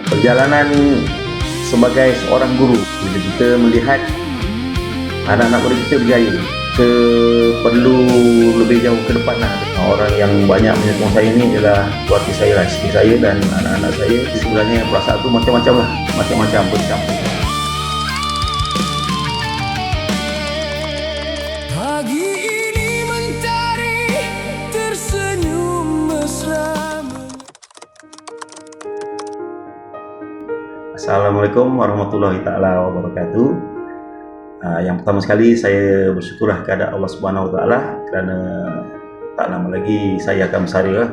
Perjalanan sebagai seorang guru, bila kita melihat anak-anak murid kita berjaya, kita perlu lebih jauh ke depan lah. Orang yang banyak menyokong saya ni ialah keluarga saya lah, isteri saya dan anak-anak saya. Sebenarnya perasaan tu macam-macam lah, macam-macam bercampur. Pagi ini mentari tersenyum mesra. Assalamualaikum warahmatullahi taala wabarakatuh. Yang pertama sekali saya bersyukurlah kepada Allah Subhanahu Wa Taala kerana tak lama lagi saya akan bersara.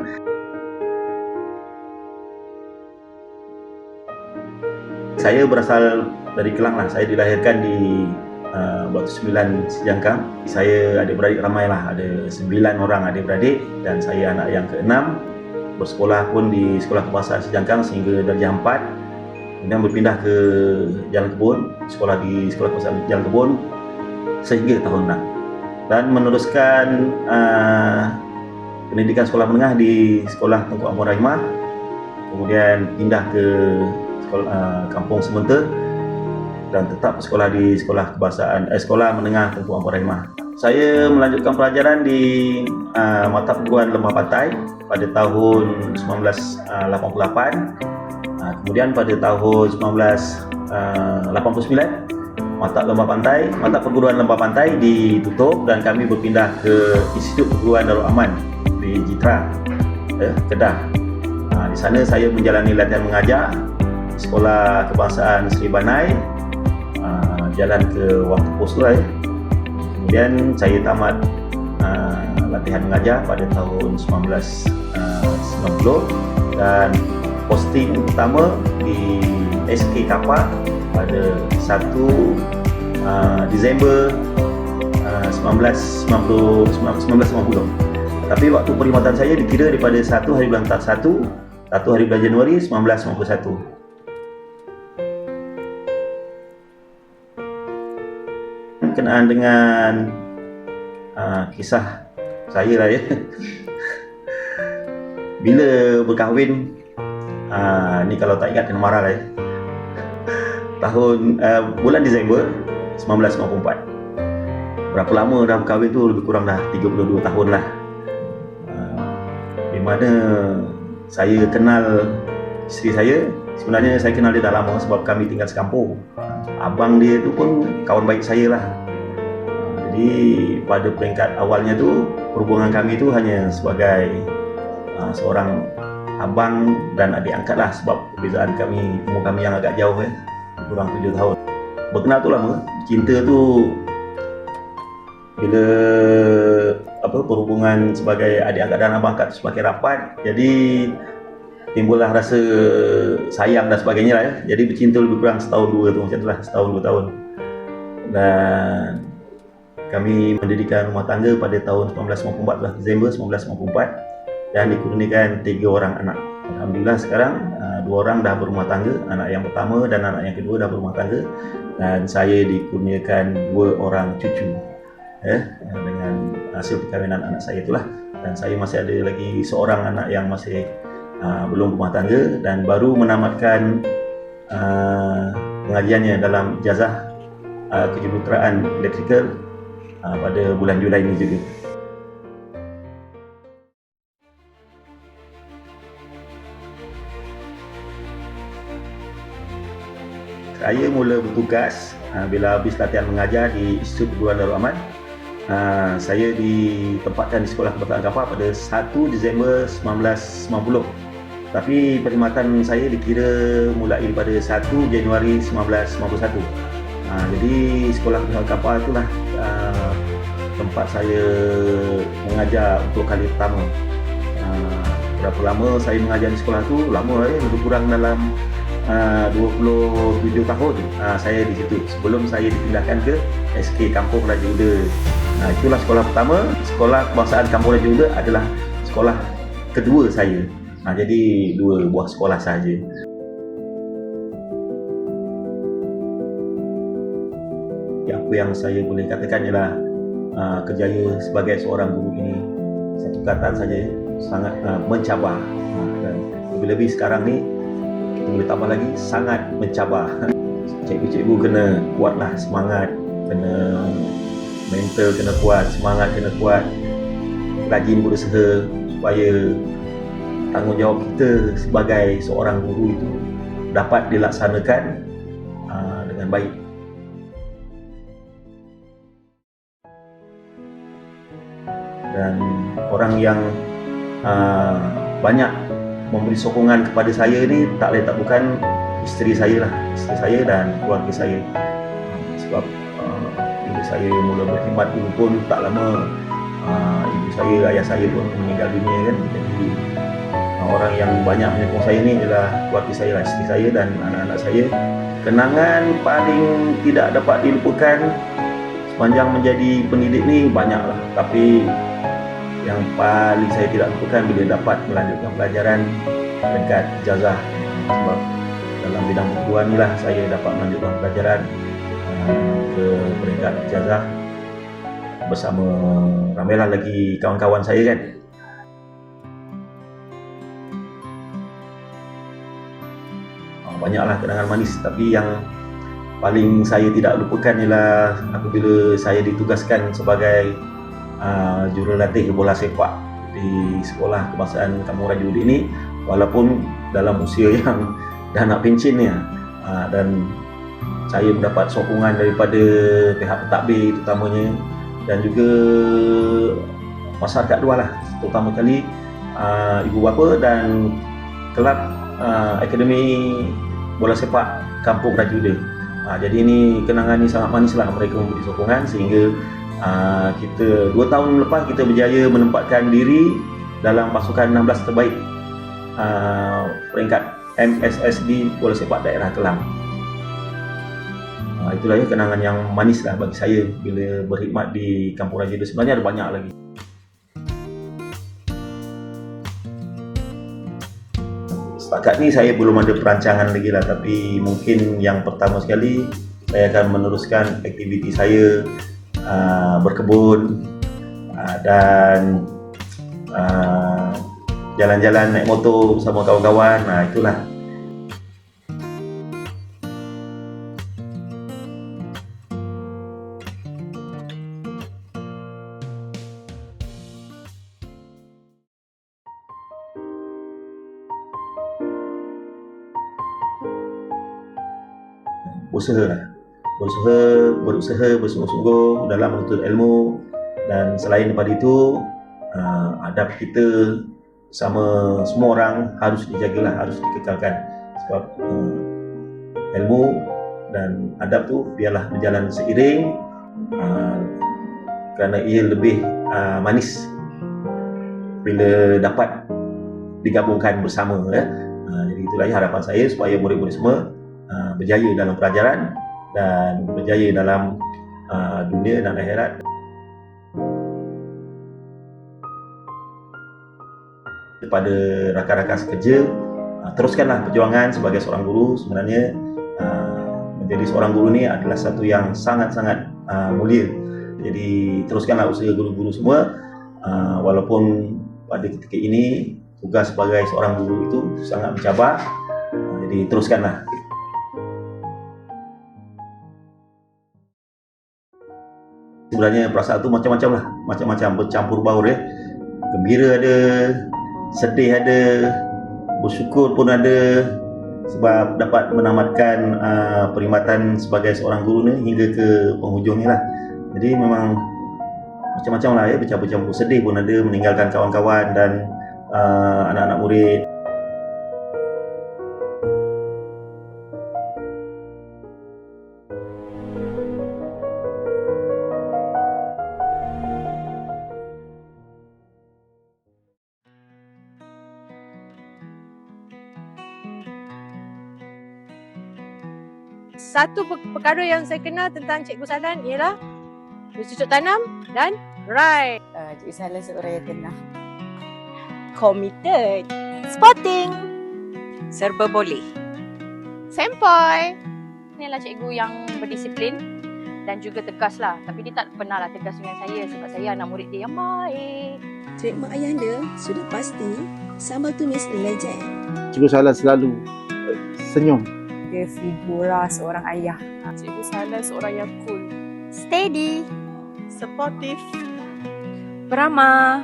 Saya berasal dari Kelang lah. Saya dilahirkan di Batu 9 Sejangkang. Saya adik-beradik ramai lah, ada 9 orang adik-beradik dan saya anak yang ke-6. Bersekolah pun di Sekolah Kebangsaan Sejangkang sehingga darjah 4. Kemudian berpindah ke Jalan Kebun, sekolah di Sekolah Kebangsaan Jalan Kebun sehingga tahun 6. Dan meneruskan pendidikan sekolah menengah di Sekolah Tunku Ampun Rahimah. Kemudian pindah ke Kampung Sementa dan tetap sekolah di Sekolah Menengah Tunku Ampun Rahimah. Saya melanjutkan pelajaran di Mata Perguruan Lembah Pantai pada tahun 1988. Kemudian pada tahun 1989 Mata Perguruan Lembah Pantai ditutup dan kami berpindah ke Institut Perguruan Darul Aman di Jitra, Kedah. Di sana saya menjalani latihan mengajar Sekolah Kebangsaan Seri Banai, jalan ke Wang Tepus tu. Kemudian saya tamat latihan mengajar pada tahun 1990 dan posting utama di SK Kapal pada 1 Disember 1990. Tapi waktu perkhidmatan saya dikira daripada 1 hari bulan 1 hari bulan Januari 1991. Berkenaan dengan kisah saya lah ya. Bila berkahwin, ni kalau tak ingat kena marah lah ya. Bulan Disember 1994. Berapa lama dah berkahwin tu? Lebih kurang dah 32 tahun lah. Di mana saya kenal isteri saya. Sebenarnya saya kenal dia dah lama sebab kami tinggal sekampung. Abang dia tu pun kawan baik saya lah. Jadi pada peringkat awalnya tu, perhubungan kami tu hanya sebagai seorang abang dan adik angkat lah, sebab perbezaan umur kami yang agak jauh kurang 7 tahun. Berkenal tu lama, cinta tu bila perhubungan sebagai adik angkat dan abang angkat semakin rapat, jadi timbullah rasa sayang dan sebagainya lah ya. Jadi bercinta lebih kurang setahun 2 tu, macam tu lah, setahun 2 tahun. Dan kami mendirikan rumah tangga pada tahun 1994, Disember 1994, dan dikurniakan 3 orang anak. Alhamdulillah sekarang 2 orang dah berumah tangga, anak yang pertama dan anak yang kedua dah berumah tangga, dan saya dikurniakan 2 orang cucu dengan hasil perkahwinan anak saya itulah. Dan saya masih ada lagi seorang anak yang masih belum berumah tangga dan baru menamatkan pengajiannya dalam ijazah kejuruteraan elektrikal pada bulan Julai ini juga. Saya mula bertugas bila habis latihan mengajar di Institut Perguruan Darul Aman. Saya ditempatkan di Sekolah Kebangsaan Kapal pada 1 Disember 1990. Tapi perkhidmatan saya dikira mulai pada 1 Januari 1991. Jadi Sekolah Kebangsaan Kapal itulah tempat saya mengajar untuk kali pertama. Berapa lama saya mengajar di sekolah tu? Lama lebih kurang dalam 27 tahun saya di situ sebelum saya dipindahkan ke SK Kampung Raja Uda. Itulah sekolah pertama. Sekolah Kebangsaan Kampung Raja Uda adalah sekolah kedua saya. Jadi 2 buah sekolah sahaja. Apa yang saya boleh katakan ialah kerjaya sebagai seorang guru ini satu kata saja, sangat mencabar. Dan Lebih-lebih sekarang ni kita boleh tambah lagi, sangat mencabar. Cikgu-cikgu kena kuatlah semangat, kena mental kena kuat, semangat kena kuat, rajin berusaha supaya tanggungjawab kita sebagai seorang guru itu dapat dilaksanakan dengan baik. Dan orang yang banyak memberi sokongan kepada saya ni tak lain tak bukan isteri saya lah, isteri saya dan keluarga saya. Sebab bila saya mula berkhidmat dulu pun tak lama ibu saya, ayah saya pun meninggal dunia kan. Jadi orang yang banyak menyokong saya ni adalah keluarga saya lah, isteri saya dan anak-anak saya. Kenangan paling tidak dapat dilupakan sepanjang menjadi pendidik ni banyak lah, tapi yang paling saya tidak lupakan bila dapat melanjutkan pelajaran peringkat ijazah. Sebab dalam bidang perguruan ni lah saya dapat melanjutkan pelajaran ke peringkat ijazah bersama ramailah lagi kawan-kawan saya kan. Banyaklah kenangan manis, tapi yang paling saya tidak lupakan ialah apabila saya ditugaskan sebagai jurulatih bola sepak di Sekolah Kebangsaan Kampung Raja Udik ini, walaupun dalam usia yang dah nak pencen ni, dan saya mendapat sokongan daripada pihak pentadbir terutamanya dan juga masyarakat luar lah, terutama kali ibu bapa dan kelab Akademi Bola Sepak Kampung Raja Udik. Jadi ini kenangan ni sangat manis lah, mereka memberi sokongan sehingga kita 2 tahun lepas kita berjaya menempatkan diri dalam pasukan 16 terbaik peringkat MSSD Bola Sepak Daerah Kelang. Itulah ya kenangan yang manis lah bagi saya bila berkhidmat di Kampung Raja Udik. Sebenarnya ada banyak lagi. Setakat ni saya belum ada perancangan lagi lah, tapi mungkin yang pertama sekali saya akan meneruskan aktiviti saya berkebun dan jalan-jalan naik motor bersama kawan-kawan. Itulah. Berusaha bersungguh-sungguh dalam menuntut ilmu, dan selain daripada itu adab kita sama semua orang harus dijagalah, harus dikekalkan. Sebab ilmu dan adab tu biarlah berjalan seiring, kerana ia lebih manis bila dapat digabungkan bersama ya. Jadi itulah harapan saya supaya murid-murid semua berjaya dalam pelajaran dan berjaya dalam dunia dan akhirat. Kepada rakan-rakan sekerja, teruskanlah perjuangan sebagai seorang guru. Sebenarnya menjadi seorang guru ni adalah satu yang sangat-sangat mulia. Jadi teruskanlah usaha guru-guru semua, walaupun pada ketika ini tugas sebagai seorang guru itu sangat mencabar. Jadi teruskanlah. Sebenarnya perasaan tu macam-macam lah, macam-macam, bercampur baur ya. Gembira ada, sedih ada, bersyukur pun ada, sebab dapat menamatkan perkhidmatan sebagai seorang guru ni hingga ke penghujungnya lah. Jadi memang macam-macam lah ya, bercampur-campur. Sedih pun ada meninggalkan kawan-kawan dan anak-anak murid. Satu perkara yang saya kenal tentang Cikgu Sahlan ialah bercucuk tanam dan ride. Cikgu Sahlan seorang yang tenang, Committed. sporting, Serba boleh. Sempoi. Inilah cikgu yang berdisiplin dan juga tegas lah. Tapi dia tak pernah lah tegas dengan saya sebab saya anak murid dia yang baik. Trademark Ayahanda sudah pasti sambal tumis legend. Cikgu Sahlan selalu senyum. Dia figura seorang ayah. Cikgu Sahlan seorang yang cool. Steady. Supportive. Beramah.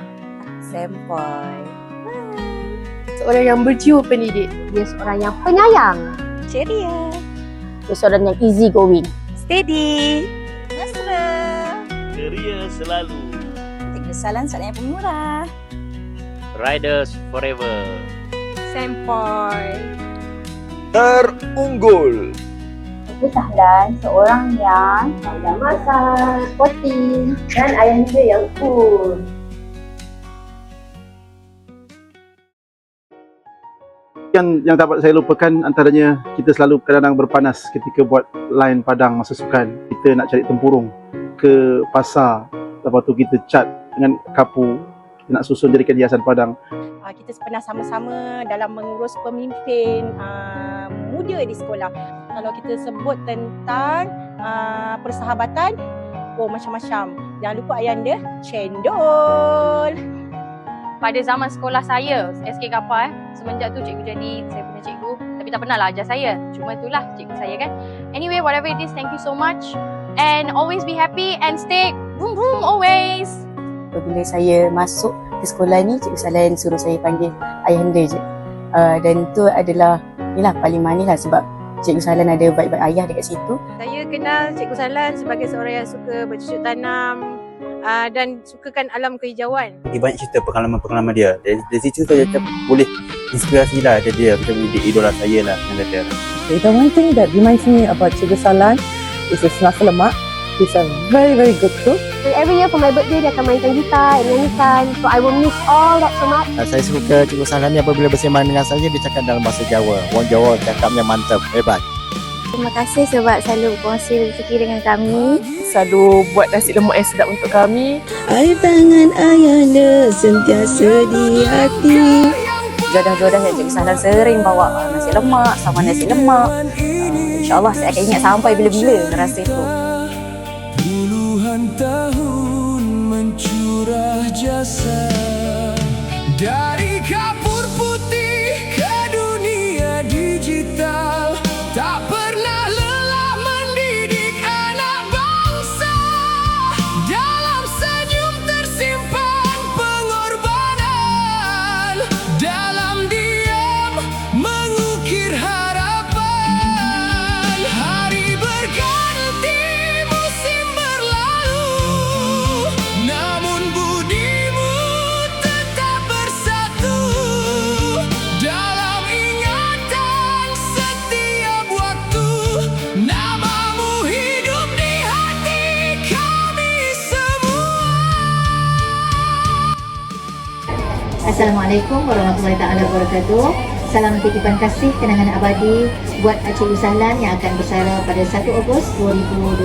Sempoi. Seorang yang berjiwa pendidik. Dia seorang yang penyayang. Ceria. Dia seorang yang easy going. Steady. Mesra. Ceria selalu. Cikgu Sahlan seorang yang pemurah. Riders forever. Sempoi. Terunggul. Cikgu Sahlan seorang yang pandai masak, sporting dan ayahanda yang cool. Yang dapat saya lupakan antaranya kita selalu kadang-kadang berpanas ketika buat line padang masa sukan. Kita nak cari tempurung ke pasar, lepas tu kita cat dengan kapu, kita nak susun jadikan hiasan padang. Kita pernah sama-sama dalam mengurus pemimpin muda di sekolah. Kalau kita sebut tentang persahabatan, macam-macam. Jangan lupa ayahanda, cendol. Pada zaman sekolah saya, SK Kapal, semenjak tu cikgu jadi saya punya cikgu. Tapi tak pernah lah ajar saya. Cuma itulah cikgu saya kan. Anyway, whatever it is, thank you so much. And always be happy and stay boom boom always. Apabila saya masuk ke sekolah ni, Cikgu Sahlan suruh saya panggil ayahanda je. Dan tu adalah paling manis lah sebab Cikgu Sahlan ada vibe ayah dekat situ. Saya kenal Cikgu Sahlan sebagai seorang yang suka bercucuk tanam dan sukakan alam kehijauan. Dia banyak cerita pengalaman-pengalaman dia. Dari situ saya macam boleh inspirasi lah dia macam dia idola saya lah yang kata. The one thing that reminds me about Cikgu Sahlan is his nasi lemak. He's a very, very good cook. So every year for my birthday dia akan mainkan gitar, nyanyikan. So I will miss all that so much. Saya suka Cikgu Sahlan ni apabila bersembang dengan saya dia cakap dalam bahasa Jawa. Orang Jawa cakapnya mantap, hebat. Terima kasih sebab selalu berkongsi rezeki dengan kami. Selalu buat nasi lemak yang sedap untuk kami. Air tangan ayahanda sentiasa di hati. Jodoh-jodoh yang Cikgu Sahlan sering bawa nasi lemak, sama nasi lemak. InsyaAllah saya akan ingat sampai bila-bila rasa itu. Puluhan tahun mencurah jasa dari kapur putih ke dunia digital, tak pernah lelah mendidik anak bangsa. Dalam senyum tersimpan pengorbanan, dalam diam mengukir harapan. Hari berganti, musim berlalu, namun budimu tetap bersatu dalam ingatan setiap waktu. Namamu hidup di hati kami semua. Assalamualaikum warahmatullahi taala wabarakatuh. Salam titipan kasih kenangan abadi buat Cikgu Sahlan yang akan bersara pada 1 Ogos 2026.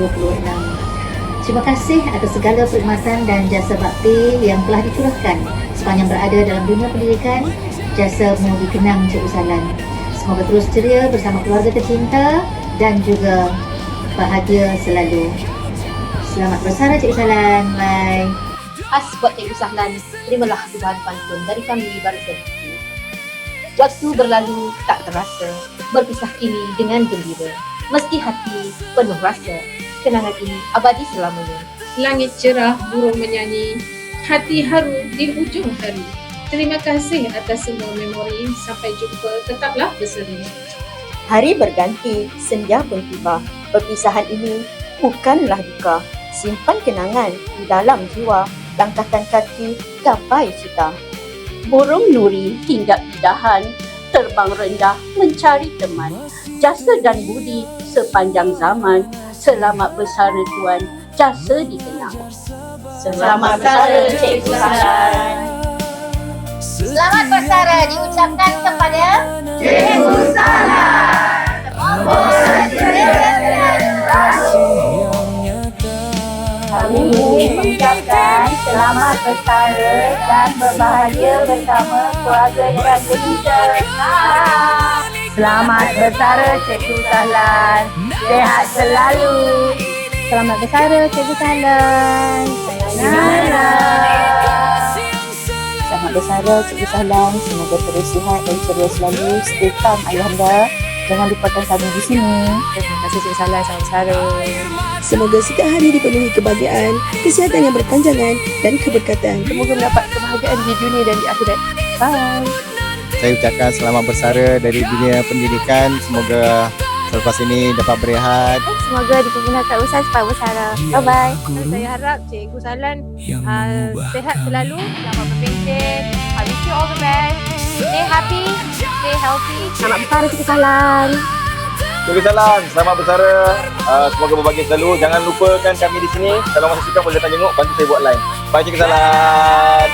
Terima kasih atas segala perkhidmatan dan jasa bakti yang telah dicurahkan sepanjang berada dalam dunia pendidikan. Jasamu dikenang Cikgu Sahlan. Semoga terus ceria bersama keluarga tercinta dan juga bahagia selalu. Selamat bersara Cikgu Sahlan. Bye. Khas buat Cikgu Sahlan, terimalah dugaan pantun dari kami Barisan Hati. Waktu berlalu tak terasa, berpisah kini dengan gembira. Meski hati penuh rasa, kenangan ini abadi selamanya. Langit cerah, burung menyanyi, hati haru di hujung hari. Terima kasih atas semua memori, sampai jumpa, tetaplah berseri. Hari berganti, senja pun tiba. Perpisahan ini bukanlah duka. Simpan kenangan di dalam jiwa. Langkahkan kaki, gapai cita. Burung nuri hinggap di dahan, terbang rendah mencari teman. Jasa dan budi sepanjang zaman, selamat bersara Tuan, jasa dikenang. Selamat bersara Cikgu Sahlan. Selamat bersara diucapkan kepada Cikgu Sahlan. Kami ingin mengucapkan selamat bersara dan berbahagia bersama keluarga dan gembira. Selamat bersara Cikgu Sahlan. Sehat selalu. Selamat bersara Cikgu Sahlan. Sayang. Selamat bersara Cikgu Sahlan. Semoga terus sihat dan ceria selalu. Stay calm ayahanda. Jangan lupakan kami di sini. Terima kasih Cikgu Sahlan. Selamat bersara. Semoga setiap hari dipenuhi kebahagiaan, kesihatan yang berpanjangan dan keberkatan. Semoga mendapat kebahagiaan di dunia dan di akhirat. Bye. Saya ucapkan selamat bersara dari dunia pendidikan. Semoga selepas ini dapat berehat. Semoga dipergunakan usaha supaya bersara. Bye-bye. Saya harap Cikgu Sahlan sehat selalu, selamat berpencen. I wish you all the best. Stay happy, stay healthy. Selamat bersara Cikgu Sahlan. Cikgu Sahlan, selamat bersara. Semoga berbahagia selalu. Jangan lupakan kami di sini. Kalau masih suka boleh datang jenguk, bantu saya buat line. Bye Cikgu Sahlan.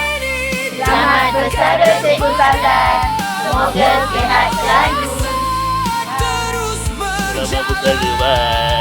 Selamat bersara Cikgu Sahlan. Semoga sihat selalu. Selamat bersara. Bye.